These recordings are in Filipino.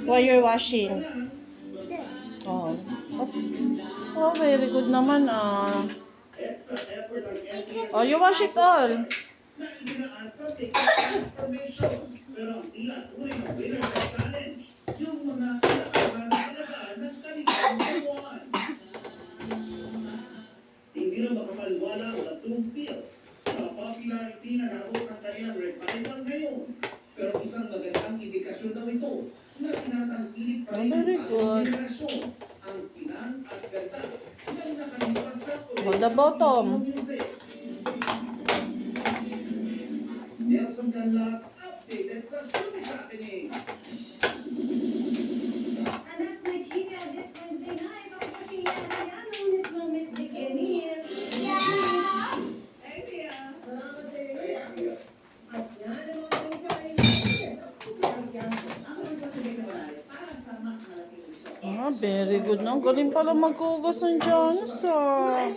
While you're washing. Oh. Oh, very good naman ah. Oh, you wash it all. Na ibinaan sa TikTok transformation. Pero ang tila tunay na winner sa challenge, yung mga inaasahan na alagaan ng kanilang buwan. Hindi na makapaniwala ang tatlong Phil sa popularity na naabot ng kanilang revival ngayon. Pero isang magandang indikasyon daw ito na tinatangkilik pa rin ang bagong generasyon ang kinang at ganda ng nakalipas na Hold the bottom. music. Nelson Canlas updated sa showbiz happening. And that's my chica this Wednesday night. Of course, she has Miss Bikini. Hey, Tia. At nga naman ang kain ako nagpasabi na Morales para sa mas malaking gusto. Ah, very good na. Galing pala maghugas ng Janice ah.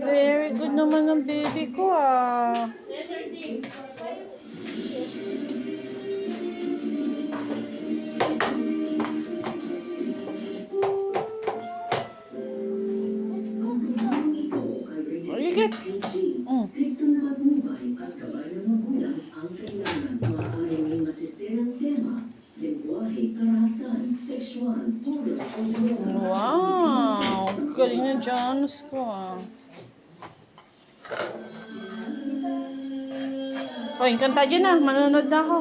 Very good naman ng baby ko ah. You get. Striktong patnubay at gabay ng magulang ang kailangan. Maaaring may masisirang tema, lengguwahe, karahasan, sexual, horror, o droga. Wow! Galing na Janice ko ah. Hoy, kanta dyan na. Manonood na ako.